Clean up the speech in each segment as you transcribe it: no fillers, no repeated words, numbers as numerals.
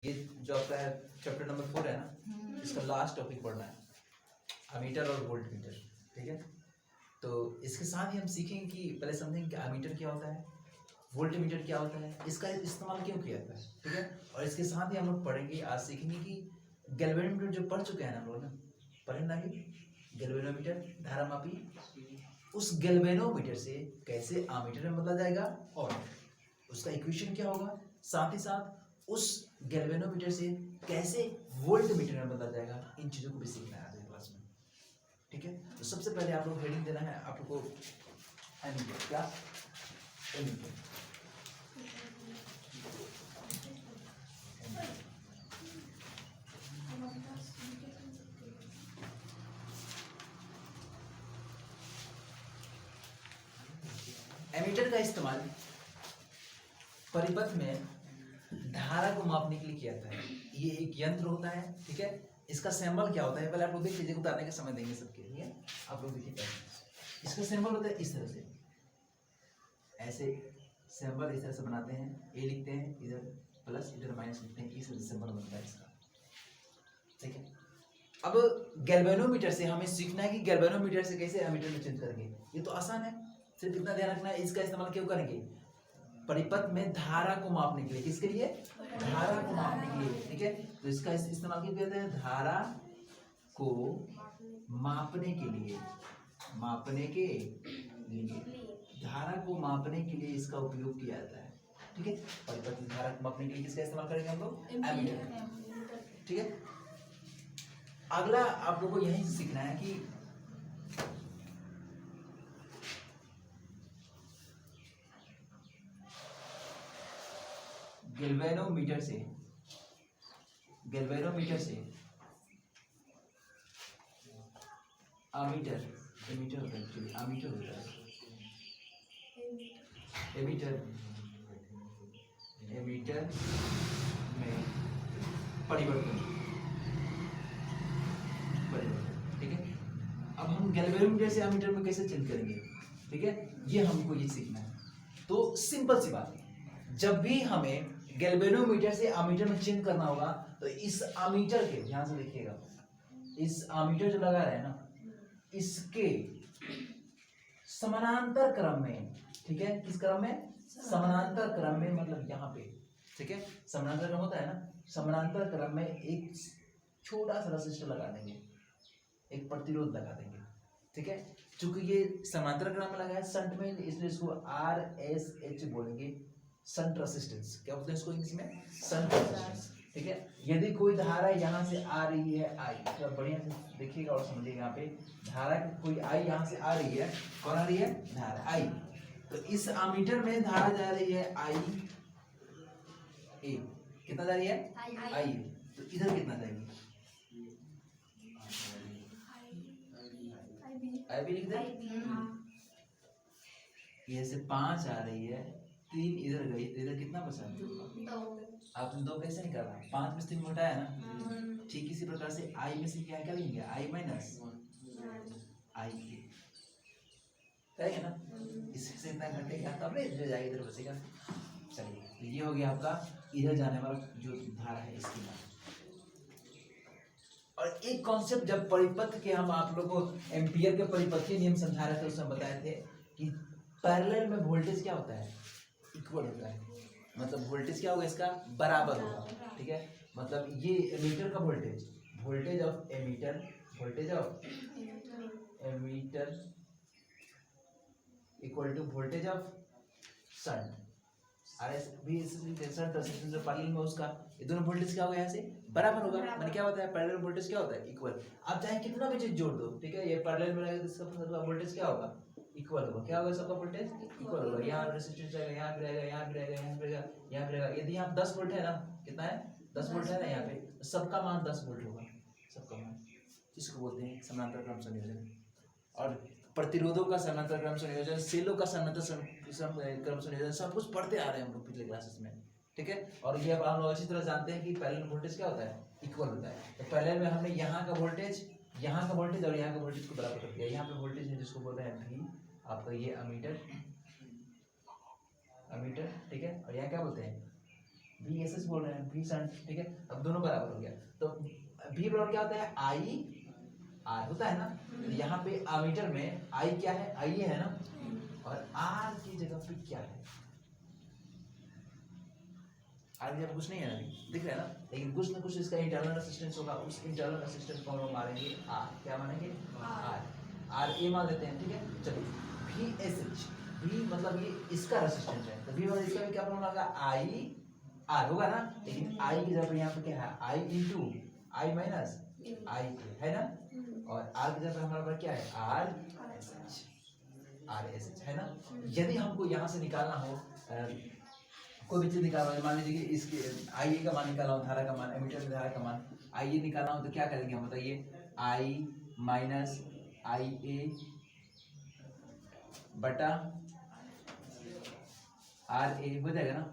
ये जो आपका है चैप्टर नंबर 4 है ना, इसका लास्ट टॉपिक पढ़ना है, अमीटर और वोल्ट मीटर। ठीक है, तो इसके साथ ही हम सीखेंगे कि पहले समझेंगे कि अमीटर क्या होता है, वोल्ट मीटर क्या होता है, इसका इस्तेमाल क्यों किया जाता है। ठीक है, और इसके साथ ही हम लोग पढ़ेंगे, आज सीखेंगे कि गैल्वेनोमीटर जो पढ़ चुके हैं ना हम लोग, ना पढ़े ना कि गैल्वेनोमीटर धारामापी, उस गैल्वेनोमीटर से कैसे अमीटर में बदला जाएगा और उसका इक्वेशन क्या होगा, साथ ही साथ उस गैल्वेनोमीटर से कैसे वोल्ट मीटर में बदला जाएगा, इन चीजों को भी सीखना है आज की क्लास में। ठीक है, तो सबसे पहले आप लोग हेडिंग देना है आप लोग को एमीटर, क्या एमीटर। एमीटर का इस्तेमाल परिपथ में धारा को मापने के लिए किया जाता है। ये एक यंत्र होता है। ठीक है, इसका सिंबल क्या होता है पहले आप लोग देख लीजिए, उतारने का समय देंगे सबके लिए। आप लोग देखिए पहले इसका सिंबल होता है इस तरह से, ऐसे सिंबल इस तरह से बनाते हैं, ए लिखते हैं, इधर प्लस इधर माइनस लिखते हैं, इस तरह से सिंबल बनता है इसका। ठीक है, अब गैल्वेनोमीटर से हमें सीखना है कि गैल्वेनोमीटर से कैसे एमीटर में चेंज करेंगे। ये तो आसान है, सिर्फ इतना ध्यान रखना है इसका इस्तेमाल क्यों करेंगे, परिपथ में धारा को मापने के लिए। किसके लिए, धारा को मापने के लिए। ठीक है, तो इसका इस्तेमाल क्यों करते हैं, धारा को मापने के लिए, मापने के लिए, धारा को मापने के लिए इसका उपयोग किया जाता है। ठीक है, परिपथ में धारा को मापने के लिए किसका इस्तेमाल करेंगे हम लोग, एमीटर। ठीक है, अगला आप लोगों को यहीं से सीखना है कि गैल्वेनोमीटर से, गैल्वेनोमीटर से अमीटर, एमीटर होता है एक्चुअली, अमीटर होता है, एमीटर, एमीटर में परिवर्तन, परिवर्तन। ठीक है, अब हम गैल्वेनोमीटर से अमीटर में कैसे चेंज करेंगे। ठीक है, ये हमको ये सीखना है। तो सिंपल सी बात है, जब भी हमें गैल्वेनोमीटर से अमीटर में चेंज करना होगा तो इस अमीटर के, ध्यान से देखिएगा, इस अमीटर जो लगा रहे हैं ना, इसके समानांतर क्रम में, ठीक है, किस क्रम में, समानांतर क्रम में, मतलब यहाँ पे। ठीक है, समानांतर क्रम होता है ना, समानांतर क्रम में एक छोटा सा रेसिस्टर लगा देंगे, एक प्रतिरोध लगा देंगे। ठीक है, चूंकि ये समांतर क्रम में लगा है शंट में, इसलिए इसको RSH बोलेंगे, शंट रेसिस्टेंस। क्या बोलते हैं इसको इंग्लिश में, शंट रेसिस्टेंस। ठीक है, यदि कोई धारा यहाँ से आ रही है आई, तो बढ़िया से देखिएगा और समझिएगा, यहाँ पे धारा कोई आई यहाँ से आ रही है, कौन आ रही है, धारा आई। तो इस अमीटर में धारा जा रही है आई ए, कितना जा रही है, आई। तो इधर कितना जाएगी, आई भी लिख दे। ये से 5 आ रही है, 3 इधर गई, तो इधर कितना बचा, 2। आपने 2 कैसे निकाला, 5 में से 3 घटाया ना। ठीक इसी प्रकार से आई में से क्या लेंगे, आई माइनस आई करेंगे ना, इससे इतना घटेगा तब इधर जाएगा, इधर बचेगा। चलिए, तो ये हो गया आपका इधर जाने वाला जो धारा है इसकी बात। और एक कॉन्सेप्ट जब परिपथ के हम आप लोगों को एम्पियर के परिपथीय नियम समझा रहे थे, उसमें बताए थे कि पैरेलल में वोल्टेज क्या होता है, इक्वल होता है, मतलब वोल्टेज क्या होगा इसका, बराबर होगा। ठीक है, मतलब ये एमीटर का voltage, voltage of ammeter, voltage of ammeter equal to voltage of shunt, RS भी शंट रेजिस्टेंस जो पैरेलल में उसका, ये दोनों वोल्टेज क्या होगा, यहाँ से बराबर होगा। मैंने क्या होता है, पैरेलल वोल्टेज क्या होता है, इक्वल। आप चाहे कितना भी चीज जोड़ दो, ठीक है, ये पैरेलल में रहेगा तो इसका वोल्टेज क्या होगा, इक्वल होगा। क्या होगा, सबका वोल्टेज इक्वल होगा। यहाँ रेजिस्टेंस रहेगा, यहाँ भी रहेगा, यहाँ भी रहेगा, यहाँ भी रहेगा, यहाँ भी रहेगा। यदि यहाँ 10 वोल्ट है ना, कितना है, 10 वोल्ट है ना यहाँ पे, सबका मान 10 वोल्ट होगा, सबका मान। इसको बोलते हैं समानांतर क्रम संयोजन। और प्रतिरोधों का समानांतर क्रम संयोजन, सेलों का समानांतर क्रम संयोजन, सब कुछ पढ़ते आ रहे हैं हम लोग पिछले क्लासेस में। ठीक है, और ये अब हम लोग अच्छी तरह जानते हैं कि पैरेलल वोल्टेज क्या होता है, इक्वल होता है। तो पैरेलल में हमने यहाँ का वोल्टेज, यहाँ का वोल्टेज और यहाँ का वोल्टेज को बराबर कर दिया। यहाँ पे वोल्टेज है जिसको बोल रहे हैं V, आपका ये अमीटर, अमीटर। ठीक है, और यहाँ क्या बोलते हैं, वी एस एस बोल रहे हैं, वी शंट, ठीक है। अब दोनों बराबर हो गया, तो वी बराबर क्या होता है, आई आर होता है ना। तो यहाँ पे अमीटर में आई क्या है, आई है ना, और आर की जगह पे क्या है, आर की जगह कुछ नहीं है ना, दिख रहा है ना, लेकिन कुछ ना कुछ इसका इंटरनल रेजिस्टेंस होगा, उस इंटरनल रेजिस्टेंस को हम मारेंगे आर, क्या मानेंगे आर, आर ए मान लेते हैं, ठीक है। चलिए वी एस एच, वी मतलब ये इसका रेजिस्टेंस है, तो वी और इसका भी क्या फॉर्मूला होगा, आई आर होगा ना, लेकिन आई की जगह पे यहाँ पे क्या है, आई इंटू आई माइनस आई है ना, और आर की जगह हमारे पास क्या है, आर एस एच है ना। यदि हमको यहाँ से निकालना हो कोई भी चीज निकालना हो, मान लीजिए कि इसके आई ए का मान निकालना हो, धारा का मान, एमीटर में धारा का मान आई ए निकालना हो, तो क्या करेंगे हम बताइए, आई माइनस आई ए बटा आर ए हो जाएगा ना,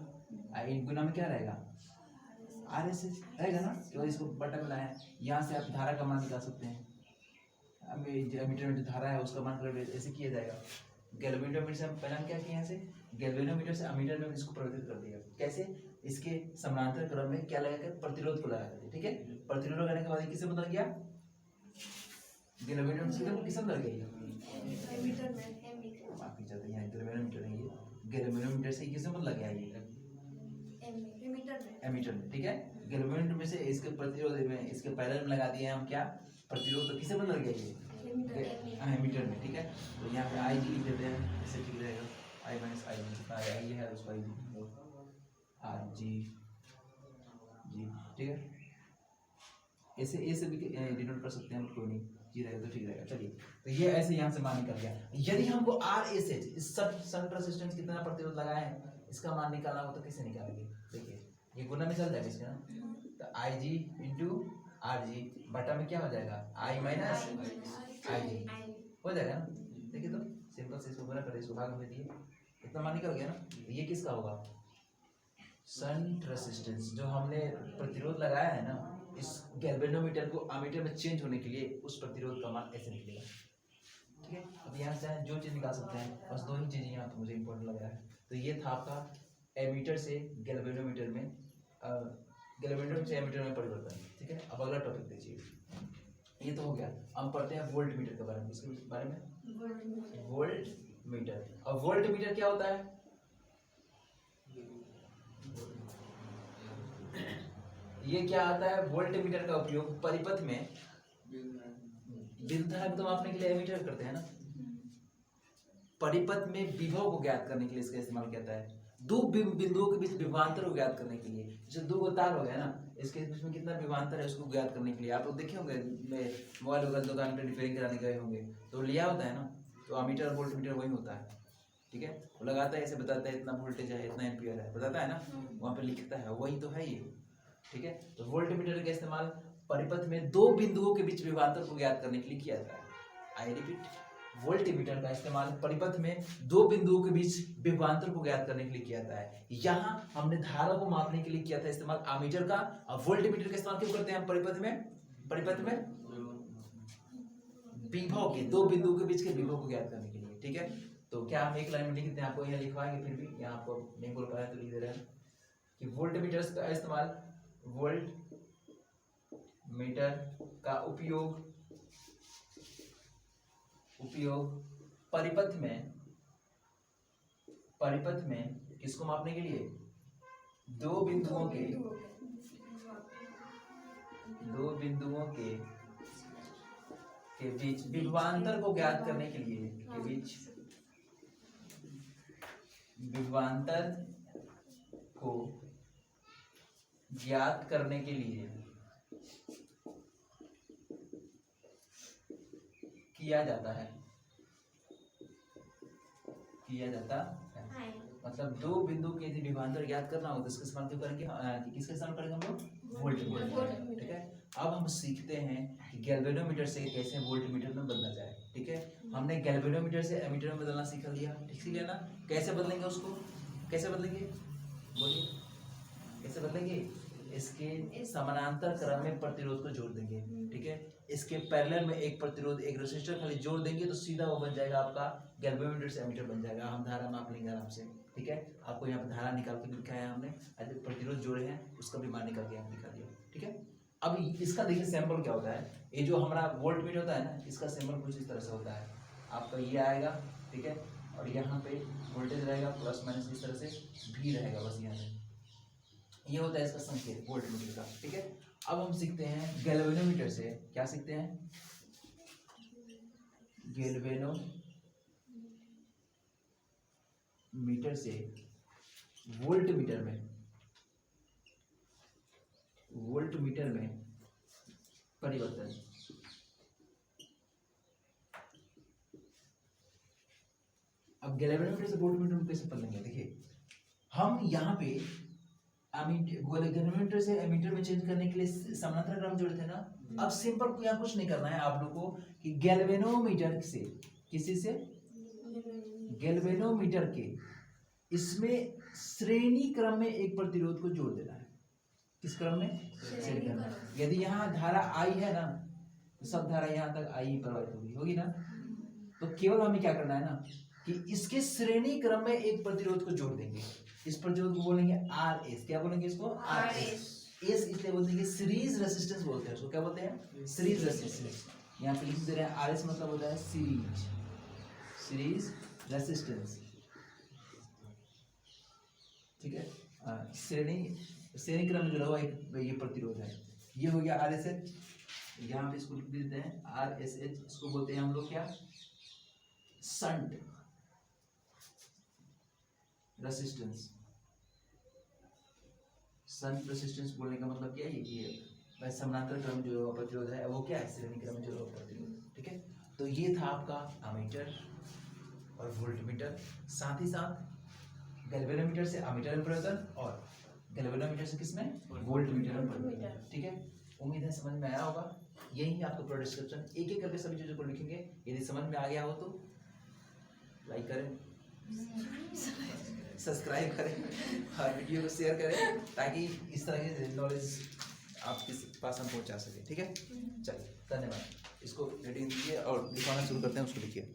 आई गुना में क्या रहेगा, आर एस एच रहेगा ना, तो इसको बटा में लाया, यहाँ से आप धारा का मान निकाल सकते हैं, एमीटर में जो धारा है उसका मान कर ऐसे किया जाएगा। गैल्वेनोमीटर से हम पहले हम क्या किए, यहाँ से गैल्वेनोमीटर से अमीटर में इसको परिवर्तित कर दिया, कैसे, इसके समानांतर क्रम में क्या लगाकर, प्रतिरोध को लगा दिया, ठीक है। प्रतिरोध लगाने के बाद किससे बदल गया, गैल्वेनोमीटर से किससे बदल गया, एमीटर में, माफ कीजिए तो यहाँ गैल्वेनोमीटर है ये, गैल्वेनोमीटर से किससे बदल गया ये, एमीटर में, ठीक है। गैल्वेनोमीटर में से इसके प्रतिरोध में, इसके पैरेलल में लगा दिए हम क्या, प्रतिरोध, तो किसे बदल गया ये, एमीटर में, ठीक है। तो यहाँ पे आई जी लिख देते हैं, इससे ठीक रहेगा, आई माइनस आई जितना आई है उसको आई आर जी जी, ठीक है। ऐसे ए से भी डिनोट कर सकते हैं, कोई नहीं, जी रहेगा तो ठीक रहेगा। चलिए, तो ये ऐसे यहाँ से मान निकल गया। यदि हमको आर एस एच इस शंट रेजिस्टेंस कितना प्रतिरोध लगाए हैं, इसका मान निकालना हो तो कैसे निकालेंगे, देखिए ये गुना में चल जाएगा इसका, तो आई जी इंटू आर जी बटा में क्या हो जाएगा, आई माइनस आई जी हो जाएगा ना। देखिए तो सिंपल से इसको गुना करें, इसको भाग में दिए, इतना मान निकल गया ना। तो ये किसका होगा, शंट रेजिस्टेंस, जो हमने प्रतिरोध लगाया है ना इस गैल्वेनोमीटर को अमीटर में चेंज होने के लिए, उस प्रतिरोध का मान ऐसे निकलेगा, ठीक है। अब यहाँ से जो चीज निकाल सकते हैं, बस दो ही चीजें यहाँ पे मुझे इंपॉर्टेंट लग रहा है। तो ये था आपका एमीटर से गैल्वेनोमीटर में, गैल्वेनोमीटर से एमीटर में परिवर्तन, ठीक है। अब अगला टॉपिक देखिए, ये तो हो गया। हम पढ़ते हैं वोल्ट मीटर के बारे में, इसके बारे में वोल्ट मीटर। अब वोल्ट मीटर क्या होता है, ये क्या आता है, वोल्ट मीटर का उपयोग परिपथ में विद्युत धारा को मापने के लिए एमीटर करते हैं ना, परिपथ में विभव को ज्ञात करने के लिए इसका इस्तेमाल किया जाता है। दो बिंदुओं के बीच विभवांतर को ज्ञात करने के लिए, जैसे दो गो तार हो गया ना, इसके बीच में कितना विभवांतर है उसको ज्ञात करने के लिए, आप लोग देखे होंगे मोबाइल वगैरह दुकान पे रिपेयरिंग कराने गए होंगे तो लिया होता है ना, तो अमीटर वोल्ट मीटर वही होता है, ठीक है। वो लगाता है, ऐसे बताता है इतना वोल्टेज है, इतना एम्पियर है, बताता है ना, वहाँ पे लिखता है, वही तो है ये, ठीक है। तो वोल्ट मीटर का इस्तेमाल परिपथ में दो बिंदुओं के बीच विभवांतर को ज्ञात करने के लिए किया जाता है। आई रिपीट, वोल्ट मीटर का इस्तेमाल परिपथ में दो बिंदुओं के बीच विभवांतर को ज्ञात करने के लिए किया जाता है। यहाँ हमने धारा को मापने के लिए किया था इस्तेमाल अमीटर का, और वोल्ट मीटर का इस्तेमाल क्यों करते हैं हम परिपथ में विभव के, दो बिंदुओं के बीच के विभव को ज्ञात करने के लिए, ठीक है। तो क्या हम एक लाइन में लिख देते हैं, आपको यहाँ लिखवाएंगे, फिर भी यहाँ आपको नहीं बोल पाया तो लिख दे रहे हैं कि वोल्ट मीटर का इस्तेमाल, वोल्ट मीटर का उपयोग परिपथ में किसको मापने के लिए, दो बिंदुओं के बीच विभवांतर को ज्ञात करने के लिए, विभवांतर को ज्ञात करने के लिए किया जाता है। मतलब दो बिंदु के यदि विभवांतर ज्ञात करना हो तो इसका इस्तेमाल क्यों करेंगे, किसका इस्तेमाल करेंगे हम लोग, वोल्ट मीटर, ठीक है। अब हम सीखते हैं कि गैल्वेनोमीटर से कैसे वोल्ट मीटर में बदला जाए, ठीक है। हमने गैल्वेनोमीटर से एमीटर में बदलना सीख लिया, ठीक है ना। कैसे बदलेंगे उसको, कैसे बदलेंगे, बोलिए कैसे बदलेंगे, इसके समानांतर क्रम में प्रतिरोध को जोड़ देंगे, ठीक है। इसके पैरेलल में एक प्रतिरोध, एक रेजिस्टर खाली जोड़ देंगे तो सीधा वो बन जाएगा आपका गैल्वेनोमीटर से एमीटर बन जाएगा, हम धारा माप लेंगे आराम से, ठीक है। आपको यहाँ पे धारा निकाल के दिखाया है हमने, प्रतिरोध जोड़े हैं उसका भी मान निकाल के यहाँ दिखा दिया, ठीक है। अब इसका देखिए सैंपल क्या होता है, ये जो हमारा वोल्ट मीटर होता है ना, इसका सैंपल कुछ इस तरह से होता है। आपका ये आएगा, ठीक है, और यहाँ पे वोल्टेज रहेगा प्लस माइनस इस तरह से, भी रहेगा बस यहाँ पे, ये होता है इसका संकेत वोल्ट मीटर का, ठीक है। अब हम सीखते हैं गैल्वेनोमीटर से, क्या सीखते हैं, गैल्वेनोमीटर से वोल्ट मीटर में परिवर्तन। अब गैल्वेनोमीटर से वोल्ट मीटर में कैसे पढ़ेंगे, देखिए हम यहाँ पे गैल्वेनोमीटर से एमीटर में चेंज करने के लिए समानांतर क्रम जोड़े थे ना। अब सिंपल को यहाँ कुछ नहीं करना है आप लोग को कि गैल्वेनोमीटर से, किसी से, गैल्वेनोमीटर के इसमें श्रेणी क्रम में एक प्रतिरोध को जोड़ देना है। किस क्रम में, श्रेणी क्रम में। यदि यहाँ धारा आई है ना, तो सब धारा यहाँ तक आई प्रवाहित होगी ना, तो केवल हमें क्या करना है ना कि इसके श्रेणी क्रम में एक प्रतिरोध को जोड़ देंगे। इस प्रतिरोध को बोलेंगे आर एस, क्या बोलेंगे इसको, आर एस। एस इसलिए बोलते हैं सीरीज रेजिस्टेंस बोलते हैं उसको, क्या बोलते हैं, सीरीज रेजिस्टेंस। यहाँ पे लिख दे रहे हैं आर एस मतलब होता है सीरीज रेजिस्टेंस, ठीक है। श्रेणी क्रम में जुड़ा हुआ एक ये प्रतिरोध है, ये हो गया आर एस एच। यहाँ पे इसको लिख देते हैं आर एस एच, इसको बोलते हैं हम लोग क्या, शंट रेजिस्टेंस। शंट रेजिस्टेंस बोलने का मतलब क्या है, ये समानांतर क्रम जो प्रतिरोध है वो क्या है, श्रेणी क्रम में जो प्रतिरोध, ठीक है। तो ये था आपका अमीटर और वोल्टमीटर, साथ ही साथ गैल्वेनोमीटर से अमीटर में परिवर्तन और गैल्वेनोमीटर से किसमें, वोल्टमीटर में परिवर्तन, ठीक है। उम्मीद है समझ में आया होगा। यही आपका पूरा डिस्क्रिप्शन, एक एक करके सभी चीजों को लिखेंगे। यदि समझ में आ गया हो तो लाइक करें, सब्सक्राइब करें और वीडियो को शेयर करें, ताकि इस तरह की नॉलेज आपके पास हम पहुंचा सके, ठीक है। चलिए धन्यवाद। इसको रीडिंग कीजिए और लिखवाना शुरू करते हैं, उसको लिखिए।